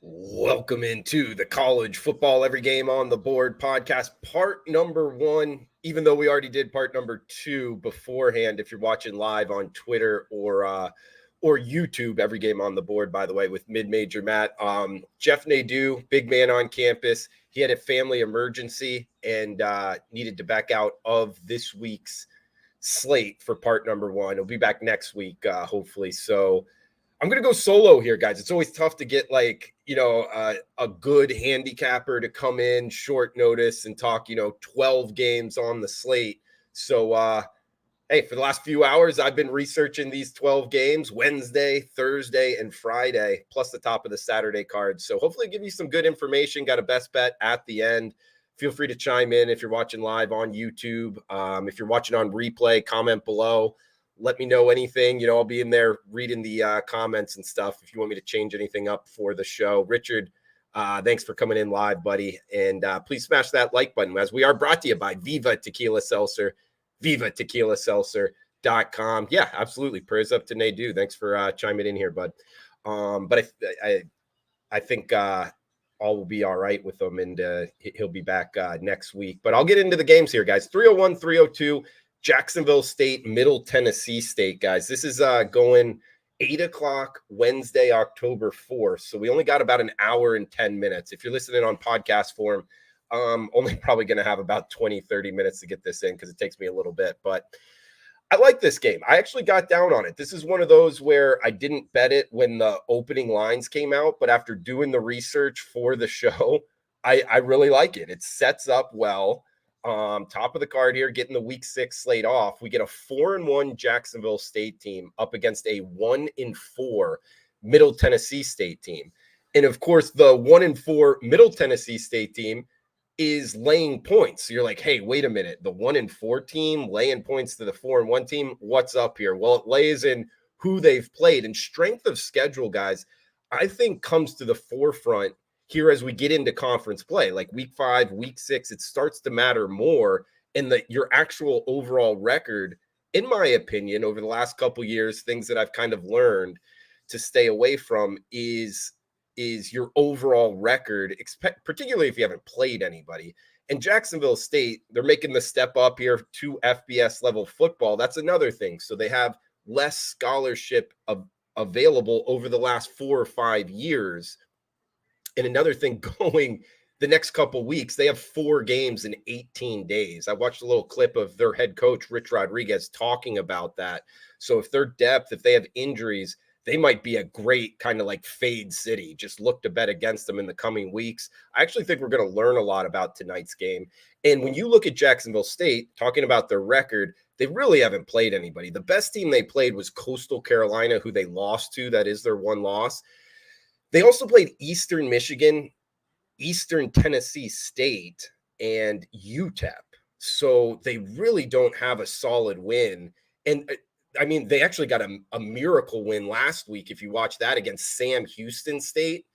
Welcome into the College Football Every Game on the Board podcast, part number 1, even though we already did part number 2 beforehand. If you're watching live on Twitter or YouTube, Every Game on the Board, by the way, with Mid-Major Matt. Jeff Nadeau, big man on campus. He had a family emergency and needed to back out of this week's slate for part number 1. He'll be back next week, hopefully. So I'm going to go solo here, guys. It's always tough to get a good handicapper to come in short notice and talk, 12 games on the slate. So, hey, for the last few hours, I've been researching these 12 games, Wednesday, Thursday, and Friday, plus the top of the Saturday card. So hopefully give you some good information. Got a best bet at the end. Feel free to chime in if you're watching live on YouTube. If you're watching on replay, comment below. Let me know anything. I'll be in there reading the comments and stuff if you want me to change anything up for the show. Richard, thanks for coming in live, buddy. And please smash that like button, as we are brought to you by Viva Tequila Seltzer, vivatequilaseltzer.com. Yeah, absolutely. Prayers up to Nadeau. Thanks for chiming in here, bud. But I think all will be all right with him, and he'll be back next week. But I'll get into the games here, guys. 301, 302. Jacksonville State, Middle Tennessee State, guys. This is going 8 o'clock Wednesday, October 4th. So we only got about an hour and 10 minutes. If you're listening on podcast form, only probably going to have about 20, 30 minutes to get this in because it takes me a little bit. But I like this game. I actually got down on it. This is one of those where I didn't bet it when the opening lines came out. But after doing the research for the show, I really like it. It sets up well. Top of the card here, getting the week 6 slate off. We get a 4-1 Jacksonville State team up against a 1-4 Middle Tennessee State team. And of course, the 1-4 Middle Tennessee State team is laying points. So you're like, hey, wait a minute. The 1-4 team laying points to the 4-1 team. What's up here? Well, it lays in who they've played, and strength of schedule, guys, I think comes to the forefront here as we get into conference play, like week 5, week 6, it starts to matter more. And your actual overall record, in my opinion, over the last couple of years, things that I've kind of learned to stay away from is your overall record, particularly if you haven't played anybody. And Jacksonville State, they're making the step up here to FBS level football. That's another thing. So they have less scholarship available over the last 4 or 5 years. And another thing, going the next couple of weeks, they have 4 games in 18 days. I watched a little clip of their head coach, Rich Rodriguez, talking about that. So if their depth, if they have injuries, they might be a great kind of like fade city. Just look to bet against them in the coming weeks. I actually think we're going to learn a lot about tonight's game. And when you look at Jacksonville State, talking about their record, they really haven't played anybody. The best team they played was Coastal Carolina, who they lost to. That is their one loss. They also played Eastern Michigan, Eastern Tennessee State, and UTEP. So they really don't have a solid win. And I mean, they actually got a miracle win last week, if you watch that, against Sam Houston State.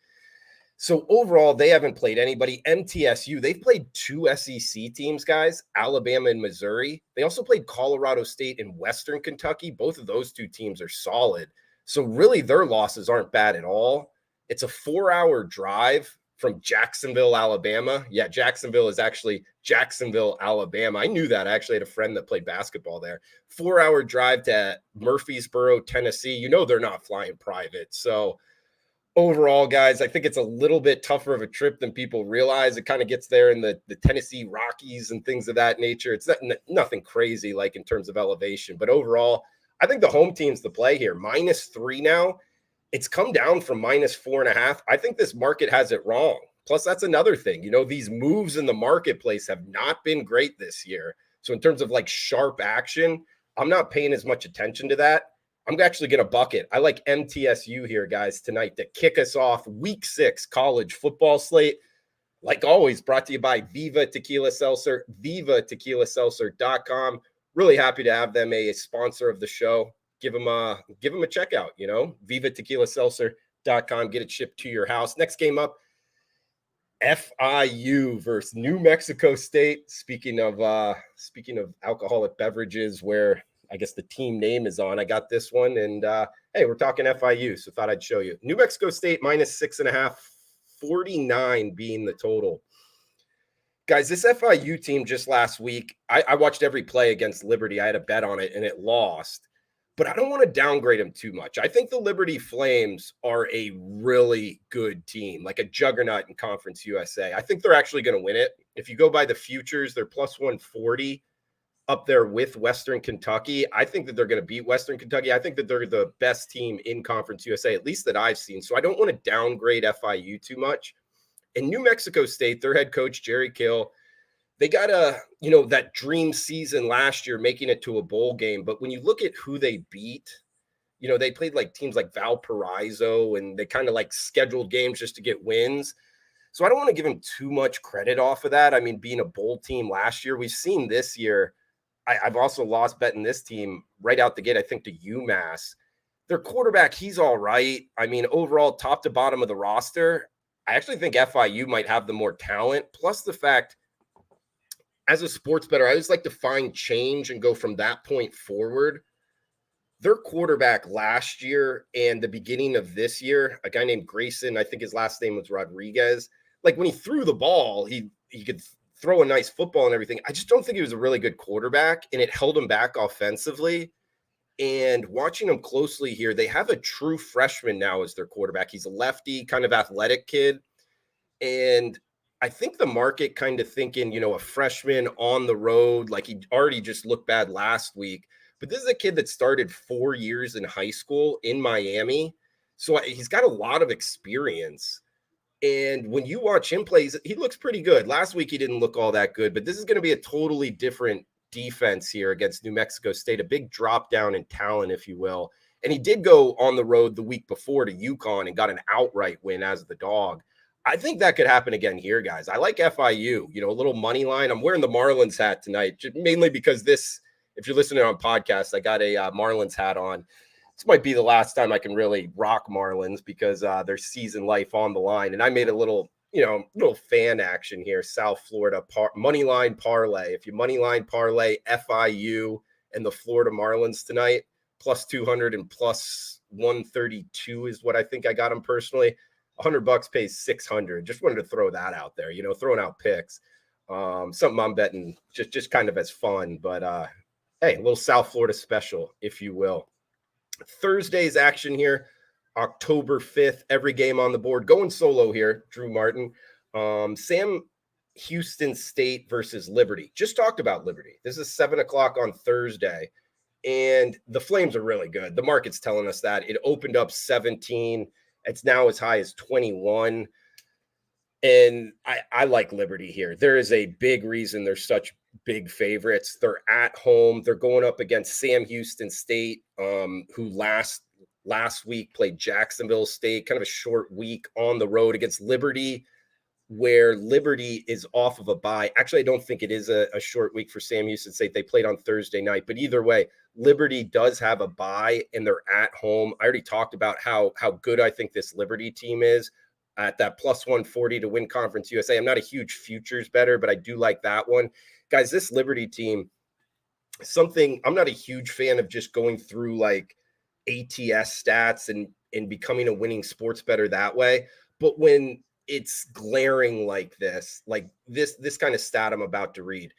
So overall, they haven't played anybody. MTSU, they've played 2 SEC teams, guys, Alabama and Missouri. They also played Colorado State and Western Kentucky. Both of those 2 teams are solid. So really, their losses aren't bad at all. It's a 4-hour drive from Jacksonville, Alabama. Yeah, Jacksonville is actually Jacksonville, Alabama. I knew that. I actually had a friend that played basketball there. 4-hour drive to Murfreesboro, Tennessee. They're not flying private. So overall, guys, I think it's a little bit tougher of a trip than people realize. It kind of gets there in the Tennessee Rockies and things of that nature. It's nothing crazy like in terms of elevation. But overall, I think the home team's the play here. -3 now. It's come down from -4.5. I think this market has it wrong. Plus, that's another thing. These moves in the marketplace have not been great this year. So in terms of like sharp action, I'm not paying as much attention to that. I'm actually going to bucket. I like MTSU here, guys, tonight to kick us off week 6 college football slate. Like always, brought to you by Viva Tequila Seltzer, vivatequilaseltzer.com. Really happy to have them a sponsor of the show. Give them a checkout, vivatequilaseltzer.com. Get it shipped to your house. Next game up, FIU versus New Mexico State. Speaking of alcoholic beverages, where I guess the team name is on, I got this one, and hey, we're talking FIU, so thought I'd show you. New Mexico State -6.5 49 being the total. Guys, this FIU team just last week, I watched every play against Liberty. I had a bet on it, and it lost. But I don't want to downgrade them too much. I think the Liberty Flames are a really good team, like a juggernaut in Conference USA. I think they're actually going to win it. If you go by the futures, they're plus 140 up there with Western Kentucky. I think that they're going to beat Western Kentucky. I think that they're the best team in Conference USA, at least that I've seen. So I don't want to downgrade FIU too much. In New Mexico State, their head coach, Jerry Kill, they got that dream season last year, making it to a bowl game. But when you look at who they beat, they played like teams like Valparaiso, and they kind of like scheduled games just to get wins. So I don't want to give them too much credit off of that. I mean, being a bowl team last year, we've seen this year. I've also lost betting this team right out the gate, I think, to UMass. Their quarterback, he's all right. I mean, overall, top to bottom of the roster, I actually think FIU might have the more talent. Plus the fact, as a sports bettor, I just like to find change and go from that point forward. Their quarterback last year and the beginning of this year, a guy named Grayson, I think his last name was Rodriguez. Like when he threw the ball, he could throw a nice football and everything. I just don't think he was a really good quarterback, and it held him back offensively. And watching them closely here, they have a true freshman now as their quarterback. He's a lefty, kind of athletic kid. And I think the market kind of thinking, a freshman on the road, like he already just looked bad last week. But this is a kid that started 4 years in high school in Miami. So he's got a lot of experience. And when you watch him play, he looks pretty good. Last week, he didn't look all that good, but this is going to be a totally different defense here against New Mexico State, a big drop down in talent, if you will. And he did go on the road the week before to UConn and got an outright win as the dog. I think that could happen again here, guys. I like FIU, a little money line. I'm wearing the Marlins hat tonight, mainly because if you're listening on podcast, I got a Marlins hat on. This might be the last time I can really rock Marlins because their season life on the line. And I made a little fan action here. South Florida money line parlay. If you money line parlay FIU and the Florida Marlins tonight, plus 200 and plus 132 is what I think I got them personally. $100 pays 600. Just wanted to throw that out there, throwing out picks. Something I'm betting just kind of as fun, but hey, a little South Florida special, if you will. Thursday's action here, October 5th, every game on the board. Going solo here, Drew Martin. Sam Houston State versus Liberty. Just talked about Liberty. This is 7 o'clock on Thursday, and the Flames are really good. The market's telling us that. It opened up 17. It's now as high as 21. And I like Liberty here. There is a big reason they're such big favorites. They're at home. They're going up against Sam Houston State, who last week played Jacksonville State, kind of a short week on the road against Liberty, where Liberty is off of a bye. Actually, I don't think it is a short week for Sam Houston State. They played on Thursday night, but either way, Liberty does have a bye and they're at home. I already talked about how good I think this Liberty team is at that plus 140 to win Conference USA. I'm not a huge futures bettor, but I do like that one. Guys, this Liberty team, I'm not a huge fan of just going through like ATS stats and becoming a winning sports bettor that way. But when it's glaring like this kind of stat I'm about to read,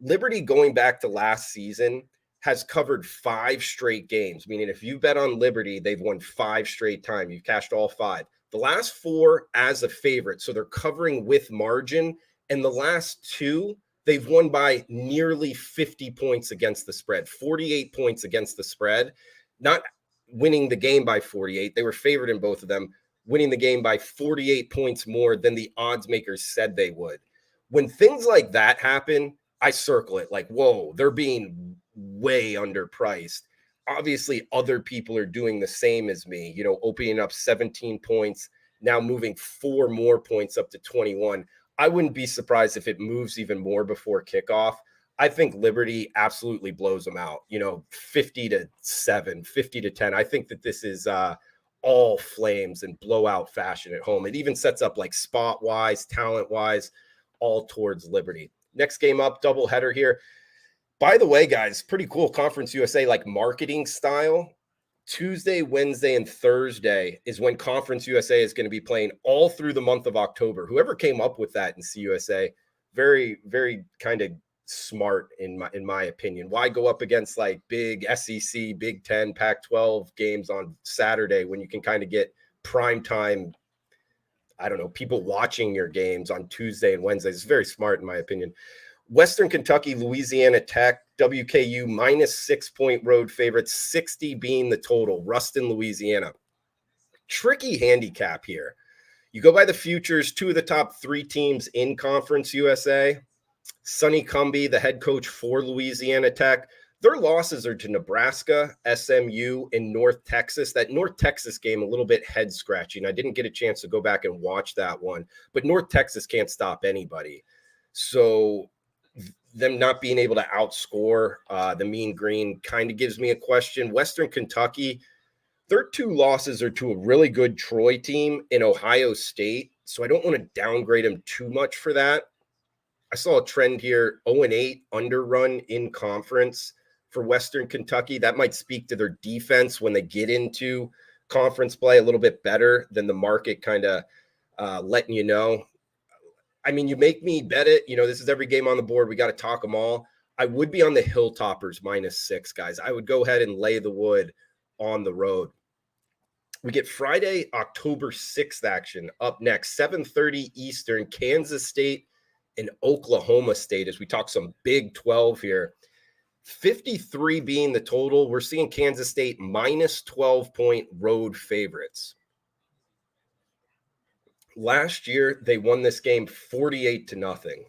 Liberty going back to last season has covered 5 straight games, meaning if you bet on Liberty, they've won 5 straight times. You've cashed all 5. The last 4 as a favorite, so they're covering with margin. And the last 2, they've won by nearly 50 points against the spread, 48 points against the spread, not winning the game by 48. They were favored in both of them, winning the game by 48 points more than the odds makers said they would. When things like that happen, I circle it like, whoa, they're being way underpriced. Obviously, other people are doing the same as me, opening up 17 points, now moving 4 more points up to 21. I wouldn't be surprised if it moves even more before kickoff. I think Liberty absolutely blows them out, 50-7, 50-10. I think that this is all Flames and blowout fashion at home. It even sets up like spot-wise, talent-wise, all towards Liberty. Next game up, doubleheader here. By the way, guys, pretty cool Conference USA like marketing style. Tuesday, Wednesday, and Thursday is when Conference USA is going to be playing all through the month of October. Whoever came up with that in CUSA, very, very kind of smart in my opinion. Why go up against like big SEC, Big Ten, Pac-12 games on Saturday when you can kind of get prime time, I don't know, people watching your games on Tuesday and Wednesday? It's very smart in my opinion. Western Kentucky, Louisiana Tech, WKU -6-point road favorites, 60 being the total. Ruston, Louisiana. Tricky handicap here. You go by the futures, 2 of the top 3 teams in Conference USA. Sonny Cumbie, the head coach for Louisiana Tech. Their losses are to Nebraska, SMU, and North Texas. That North Texas game, a little bit head-scratching. I didn't get a chance to go back and watch that one. But North Texas can't stop anybody. So them not being able to outscore the Mean Green kind of gives me a question. Western Kentucky, their 2 losses are to a really good Troy team in Ohio State, so I don't want to downgrade them too much for that. I saw a trend here, 0-8 underrun in conference for Western Kentucky. That might speak to their defense when they get into conference play a little bit better than the market kind of letting you know. I mean, you make me bet it. You know, this is every game on the board. We got to talk them all. I would be on the Hilltoppers -6, guys. I would go ahead and lay the wood on the road. We get Friday, October 6th action up next, 7:30 Eastern, Kansas State and Oklahoma State, as we talk some Big 12 here. 53 being the total. We're seeing Kansas State -12-point road favorites. Last year, they won this game 48-0.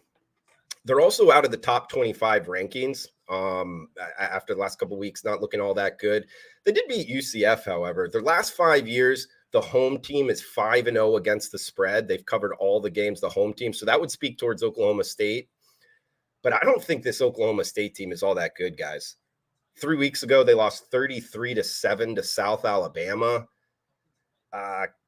They're also out of the top 25 rankings after the last couple of weeks, not looking all that good. They did beat UCF, however. Their last 5 years, the home team is 5-0 against the spread. They've covered all the games, the home team. So that would speak towards Oklahoma State. But I don't think this Oklahoma State team is all that good, guys. 3 weeks ago, they lost 33-7 to South Alabama.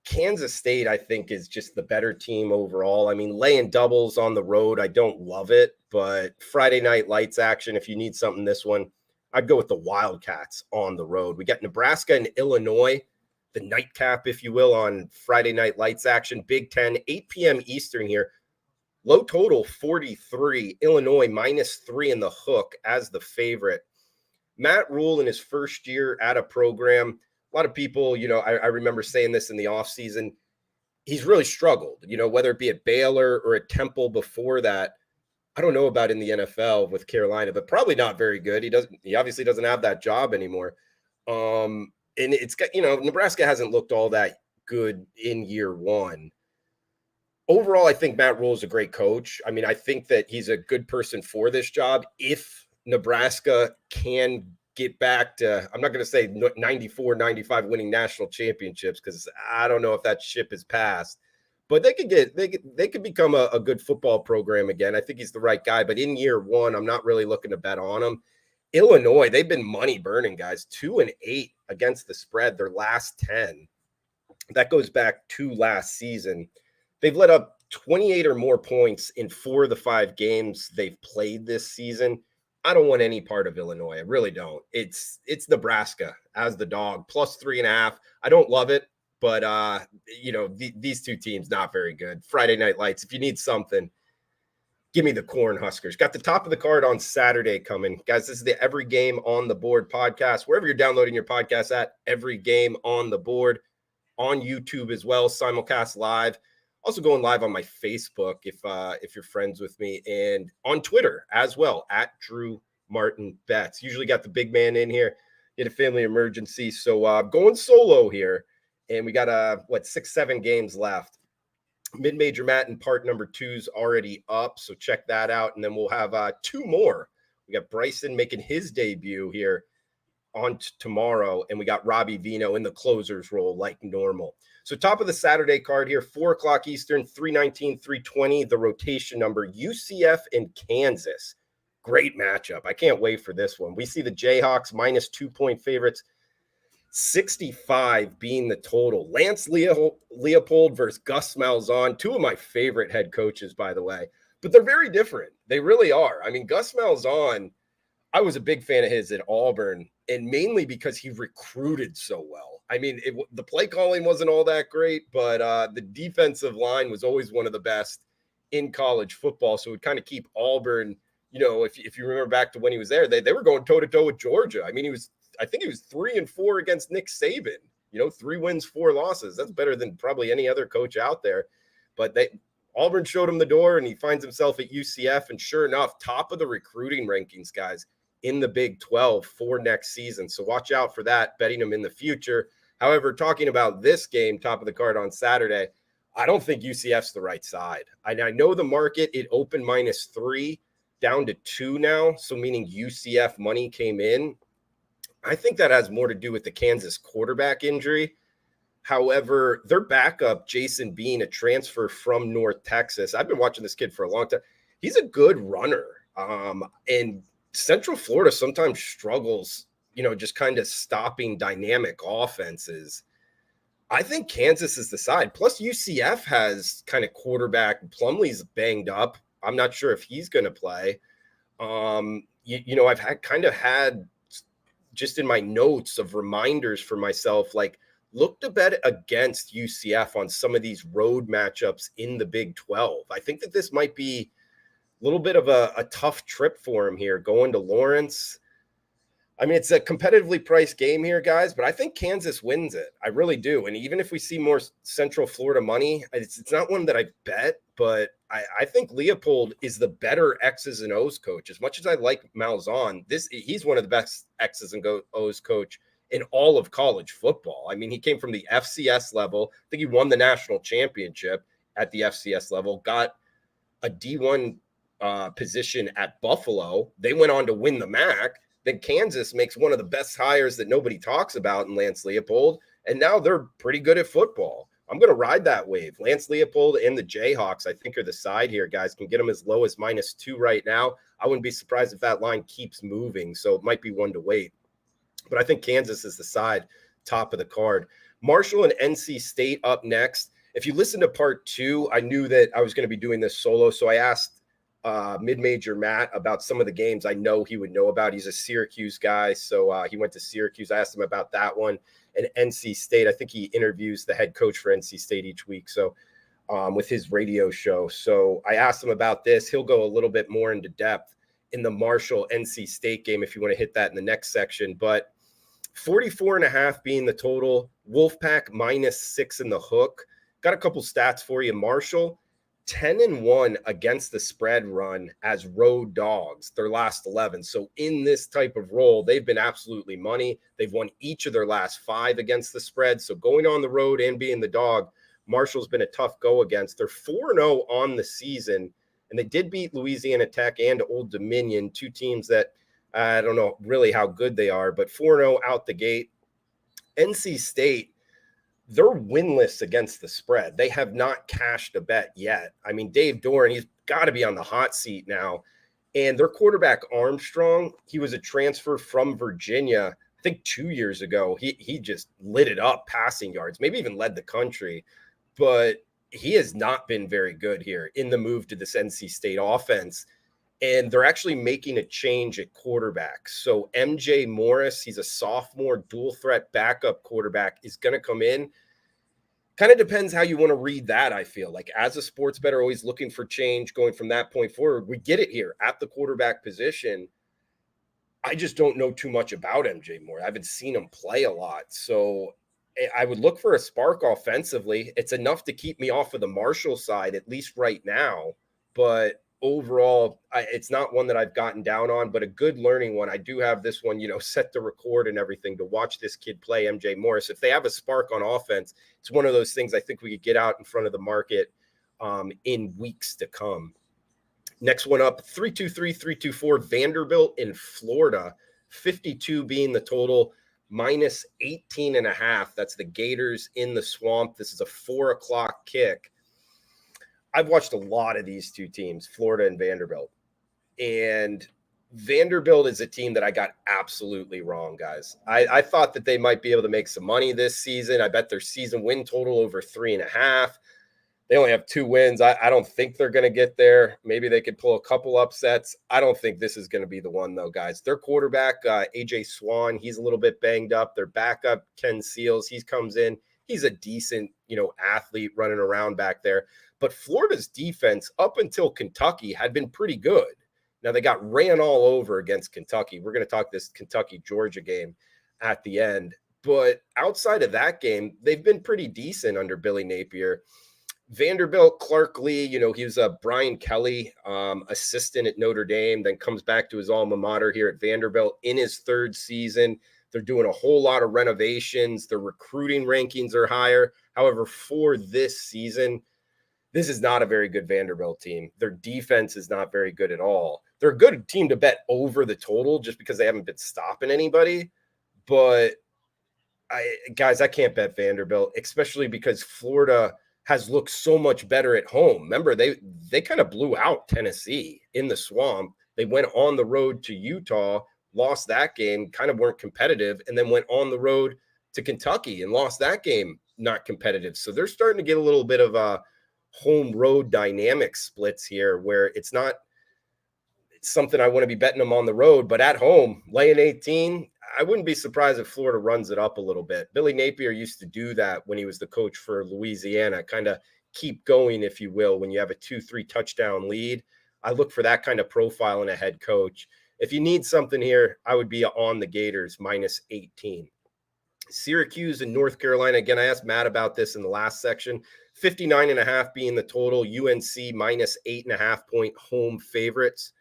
Kansas State, I think, is just the better team overall. I mean, laying doubles on the road, I don't love it, but Friday night lights action, if you need something this one, I'd go with the Wildcats on the road. We got Nebraska and Illinois, the nightcap, if you will, on Friday night lights action. Big Ten, 8 p.m. Eastern here. Low total, 43. Illinois -3 in the hook as the favorite. Matt Rule in his first year at a program, a lot of people, you know, I remember saying this in the offseason, he's really struggled, you know, whether it be at Baylor or at Temple before that. I don't know about in the NFL with Carolina, but probably not very good. He obviously doesn't have that job anymore. And it's got, you know, Nebraska hasn't looked all that good in year one. Overall, I think Matt Rule is a great coach. I mean, I think that he's a good person for this job. If Nebraska can get back to, I'm not going to say 94, 95 winning national championships, because I don't know if that ship has passed, but they could become a good football program again. I think he's the right guy, but in year one, I'm not really looking to bet on him. Illinois, they've been money burning, guys, 2-8 against the spread, their last 10. That goes back to last season. They've let up 28 or more points in 4 of the 5 games they've played this season. I don't want any part of Illinois. I really don't. It's Nebraska as the dog, +3.5. I don't love it, but you know, these two teams not very good. Friday night lights. If you need something, give me the Cornhuskers. Got the top of the card on Saturday coming, guys. This is the Every Game on the Board podcast. Wherever you're downloading your podcast at, Every Game on the Board, on YouTube as well, simulcast live. Also going live on my Facebook if you're friends with me, and on Twitter as well, at Drew Martin Betts. Usually got the big man in here. Get a family emergency. So going solo here, and we got 6-7 games left. Mid-Major Matt and part number 2's already up, so check that out. And then we'll have 2 more. We got Bryson making his debut here on tomorrow, and we got Robbie Vino in the closer's role like normal. So top of the Saturday card here, 4 o'clock Eastern, 319, 320, the rotation number, UCF and Kansas. Great matchup. I can't wait for this one. We see the Jayhawks -2-point favorites, 65 being the total. Lance Leopold versus Gus Malzahn, 2 of my favorite head coaches, by the way. But they're very different. They really are. I mean, Gus Malzahn, I was a big fan of his at Auburn, and mainly because he recruited so well. I mean, the play calling wasn't all that great, but the defensive line was always one of the best in college football. So it would kind of keep Auburn, if you remember back to when he was there, they were going toe-to-toe with Georgia. I mean, I think he was 3-4 against Nick Saban, 3 wins, 4 losses. That's better than probably any other coach out there. But Auburn showed him the door, and he finds himself at UCF. And sure enough, top of the recruiting rankings, guys, in the Big 12 for next season. So watch out for that, betting him in the future. However, talking about this game, top of the card on Saturday, I don't think UCF's the right side. I know the market, it opened -3 down to 2 now. So meaning UCF money came in. I think that has more to do with the Kansas quarterback injury. However, their backup, Jason Bean, a transfer from North Texas. I've been watching this kid for a long time. He's a good runner. And Central Florida sometimes struggles, just kind of stopping dynamic offenses. I think Kansas is the side. Plus, UCF has kind of quarterback. Plumlee's banged up. I'm not sure if he's going to play. I've had just in my notes of reminders for myself, like, look to bet against UCF on some of these road matchups in the Big 12. I think that this might be a little bit of a tough trip for him here, going to Lawrence. I mean, it's a competitively priced game here, guys, but I think Kansas wins it. I really do. And even if we see more Central Florida money, it's not one that I bet, but I think Leopold is the better X's and O's coach. As much as I like Malzahn, he's one of the best X's and O's coach in all of college football. I mean, he came from the FCS level. I think he won the national championship at the FCS level, got a D1 position at Buffalo. They went on to win the MAC. Then Kansas makes one of the best hires that nobody talks about in Lance Leopold, and now they're pretty good at football. I'm going to ride that wave. Lance Leopold and the Jayhawks, I think, are the side here, guys. Can get them as low as -2 right now. I wouldn't be surprised if that line keeps moving, so it might be one to wait. But I think Kansas is the side, top of the card. Marshall and NC State up next. If you listen to part 2, I knew that I was going to be doing this solo, so I asked mid-major Matt about some of the games I know he would know about. He's a Syracuse guy, so he went to Syracuse. I asked him about that one. And NC State, I think he interviews the head coach for NC State each week, so with his radio show. So I asked him about this. He'll go a little bit more into depth in the Marshall-NC State game if you want to hit that in the next section. But 44.5 being the total. Wolfpack -6 in the hook. Got a couple stats for you. Marshall, 10-1 against the spread run as road dogs, their last 11. So in this type of role, they've been absolutely money. They've won each of their last 5 against the spread. So going on the road and being the dog, Marshall's been a tough go against. They're 4-0 on the season, and they did beat Louisiana Tech and Old Dominion, 2 teams that I don't know really how good they are, but 4-0 out the gate. NC State, they're winless against the spread. They have not cashed a bet yet. I mean, Dave Doran, he's got to be on the hot seat now. And their quarterback, Armstrong, he was a transfer from Virginia, I think 2 years ago. He just lit it up passing yards, maybe even led the country. But he has not been very good here in the move to this NC State offense. And they're actually making a change at quarterback. So MJ Morris, he's a sophomore dual threat backup quarterback, is going to come in. Kind of depends how you want to read that, I feel. Like as a sports bettor, always looking for change going from that point forward. We get it here at the quarterback position. I just don't know too much about MJ Morris. I haven't seen him play a lot. So I would look for a spark offensively. It's enough to keep me off of the Marshall side, at least right now. But overall, it's not one that I've gotten down on, but a good learning one. I do have this one, set to record and everything to watch this kid play, MJ Morris. If they have a spark on offense, it's one of those things I think we could get out in front of the market in weeks to come. Next one up, 323-324, Vanderbilt in Florida, 52 being the total, -18.5. That's the Gators in the swamp. This is a 4:00 kick. I've watched a lot of these two teams, Florida and Vanderbilt. And Vanderbilt is a team that I got absolutely wrong, guys. I thought that they might be able to make some money this season. I bet their season win total over 3.5. They only have 2 wins. I don't think they're going to get there. Maybe they could pull a couple upsets. I don't think this is going to be the one, though, guys. Their quarterback, AJ Swan, he's a little bit banged up. Their backup, Ken Seals, he comes in. He's a decent, athlete running around back there. But Florida's defense up until Kentucky had been pretty good. Now they got ran all over against Kentucky. We're going to talk this Kentucky-Georgia game at the end. But outside of that game, they've been pretty decent under Billy Napier. Vanderbilt, Clark Lee, he was a Brian Kelly assistant at Notre Dame, then comes back to his alma mater here at Vanderbilt in his 3rd season. They're doing a whole lot of renovations. Their recruiting rankings are higher. However, for this season, this is not a very good Vanderbilt team. Their defense is not very good at all. They're a good team to bet over the total just because they haven't been stopping anybody. But, I can't bet Vanderbilt, especially because Florida has looked so much better at home. Remember, they kind of blew out Tennessee in the swamp. They went on the road to Utah, lost that game, kind of weren't competitive, and then went on the road to Kentucky and lost that game, not competitive. So they're starting to get a little bit of a home road dynamic splits here where it's something I want to be betting them on the road, but at home, laying 18, I wouldn't be surprised if Florida runs it up a little bit. Billy Napier used to do that when he was the coach for Louisiana, kind of keep going, if you will, when you have a 2-3 touchdown lead. I look for that kind of profile in a head coach. If you need something here, I would be on the Gators minus 18. Syracuse and North Carolina. Again, I asked Matt about this in the last section. 59.5 being the total. UNC minus 8.5 point home favorites.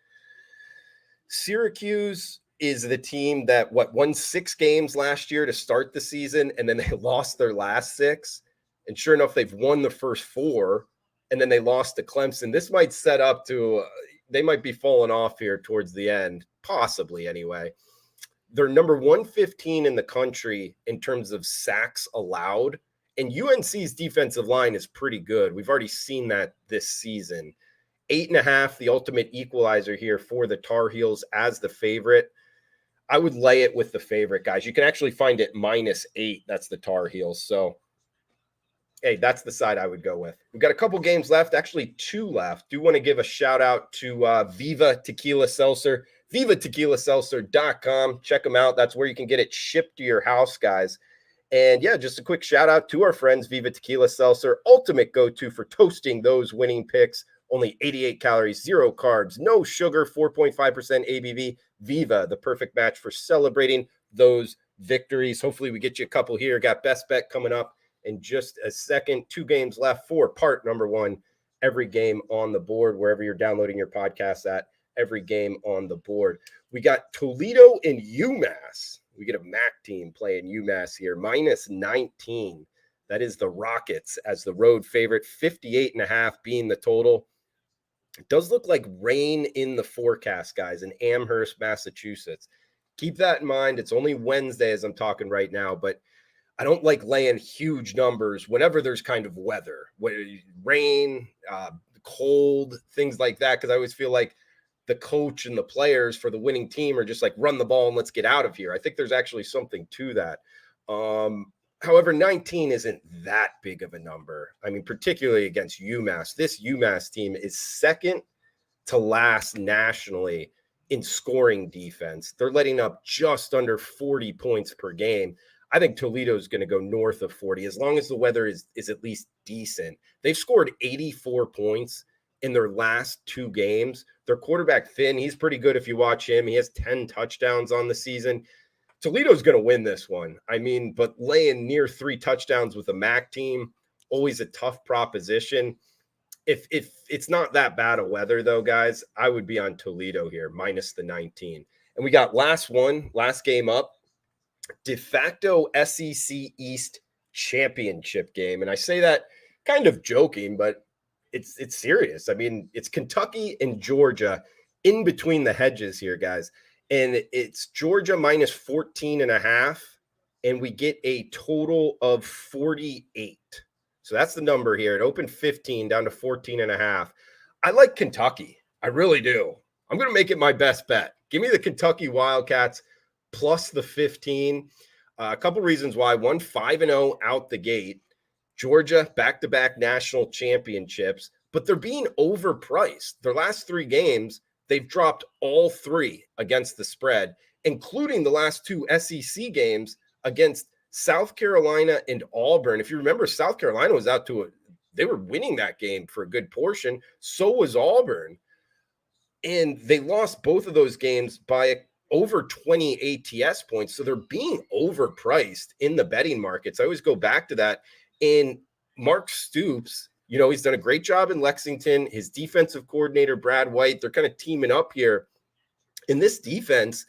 Syracuse is the team that won 6 games last year to start the season, and then they lost their last 6. And sure enough, they've won the first 4, and then they lost to Clemson. This might set up to they might be falling off here towards the end, possibly anyway. They're number 115 in the country in terms of sacks allowed, and UNC's defensive line is pretty good. We've already seen that this season. 8.5, the ultimate equalizer here for the Tar Heels as the favorite. I would lay it with the favorite, guys. You can actually find it minus 8. That's the Tar Heels. So, hey, that's the side I would go with. We've got a couple games left, actually 2 left. Do want to give a shout out to Viva Tequila Seltzer, vivatequilaseltzer.com. Check them out. That's where you can get it shipped to your house, guys. And yeah, just a quick shout out to our friends, Viva Tequila Seltzer, ultimate go-to for toasting those winning picks. Only 88 calories, 0 carbs, no sugar, 4.5% ABV. Viva, the perfect match for celebrating those victories. Hopefully we get you a couple here. Got best bet coming up in just a second. 2 games left for part number 1. Every game on the board, wherever you're downloading your podcasts at. Every game on the board. We got Toledo and UMass. We get a MAC team playing UMass here. Minus 19. That is the Rockets as the road favorite. 58.5 being the total. It does look like rain in the forecast, guys, in Amherst, Massachusetts. Keep that in mind. It's only Wednesday as I'm talking right now, but I don't like laying huge numbers whenever there's kind of weather, rain, cold, things like that, because I always feel like the coach and the players for the winning team are just like, run the ball and let's get out of here. I think there's actually something to that. However, 19 isn't that big of a number. I mean, particularly against UMass. This UMass team is second to last nationally in scoring defense. They're letting up just under 40 points per game. I think Toledo's going to go north of 40 as long as the weather is at least decent. They've scored 84 points in their last 2 games. Their quarterback, Finn, he's pretty good if you watch him. He has 10 touchdowns on the season. Toledo's going to win this one. I mean, but laying near 3 touchdowns with a MAC team, always a tough proposition. If it's not that bad of weather, though, guys, I would be on Toledo here, minus the 19. And we got last game up, de facto SEC East championship game. And I say that kind of joking, but it's serious. I mean, it's Kentucky and Georgia in between the hedges here, guys. And it's Georgia minus 14.5, and we get a total of 48. So that's the number here. It opened 15 down to 14.5. I like Kentucky. I really do. I'm going to make it my best bet. Give me the Kentucky Wildcats plus the 15. A couple reasons why. 1, 5-0 out the gate. Georgia, back-to-back national championships, but they're being overpriced. Their last 3 games, they've dropped all 3 against the spread, including the last 2 SEC games against South Carolina and Auburn. If you remember, South Carolina was out to they were winning that game for a good portion. So was Auburn. And they lost both of those games by over 20 ATS points. So they're being overpriced in the betting markets. I always go back to that. And Mark Stoops, he's done a great job in Lexington. His defensive coordinator, Brad White, they're kind of teaming up here. And this defense,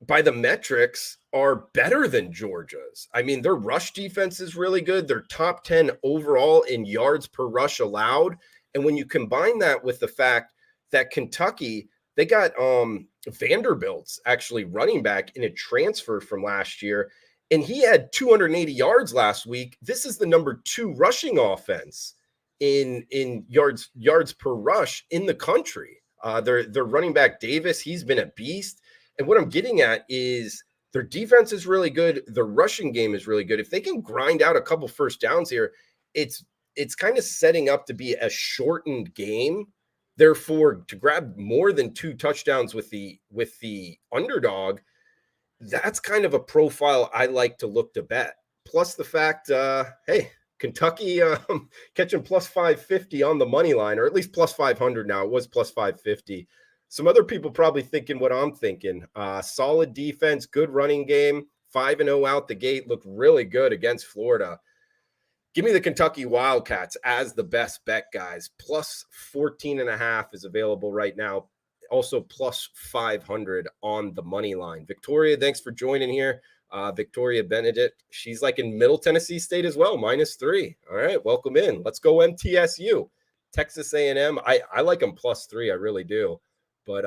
by the metrics, are better than Georgia's. I mean, their rush defense is really good. They're top 10 overall in yards per rush allowed. And when you combine that with the fact that Kentucky, they got Vanderbilt's actually running back in a transfer from last year, and he had 280 yards last week. This is the number 2 rushing offense in yards per rush in the country. Their running back Davis, he's been a beast. And what I'm getting at is their defense is really good. The rushing game is really good. If they can grind out a couple first downs here, it's kind of setting up to be a shortened game. Therefore, to grab more than 2 touchdowns with the underdog, that's kind of a profile I like to look to bet. Plus the fact, hey, Kentucky catching plus 550 on the money line, or at least plus 500 now. It was plus 550. Some other people probably thinking what I'm thinking. Solid defense, good running game, 5-0 out the gate, looked really good against Florida. Give me the Kentucky Wildcats as the best bet, guys. Plus 14.5 is available right now. Also plus 500 on the money line. Victoria, thanks for joining here. Victoria Benedict, she's like in Middle Tennessee State as well, -3. All right, welcome in. Let's go MTSU. Texas A&M, I like them +3, I really do. But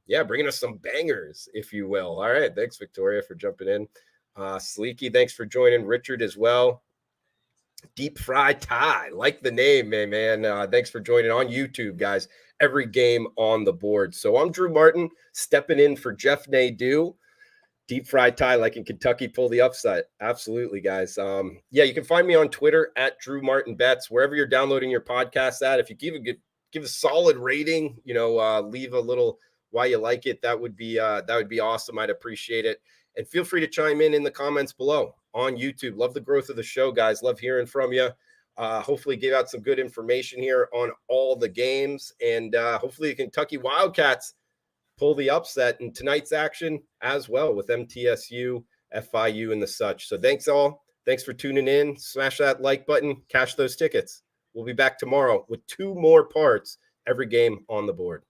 yeah, bringing us some bangers, if you will. All right, thanks, Victoria, for jumping in. Sleeky, thanks for joining. Richard as well. Deep Fry Tie, like the name, man. Thanks for joining on YouTube, guys. Every game on the board. So I'm Drew Martin, stepping in for Jeff Nadeau. Deep Fry Tie, like in Kentucky, pull the upside. Absolutely, guys. Yeah, you can find me on Twitter at Drew Martin Bets, wherever you're downloading your podcast at. If you give a solid rating, leave a little why you like it. That would be awesome. I'd appreciate it. And feel free to chime in the comments below on YouTube. Love the growth of the show, guys. Love hearing from you. Hopefully give out some good information here on all the games. And hopefully the Kentucky Wildcats pull the upset in tonight's action as well with MTSU, FIU, and the such. So thanks all. Thanks for tuning in. Smash that like button. Cash those tickets. We'll be back tomorrow with 2 more parts, every game on the board.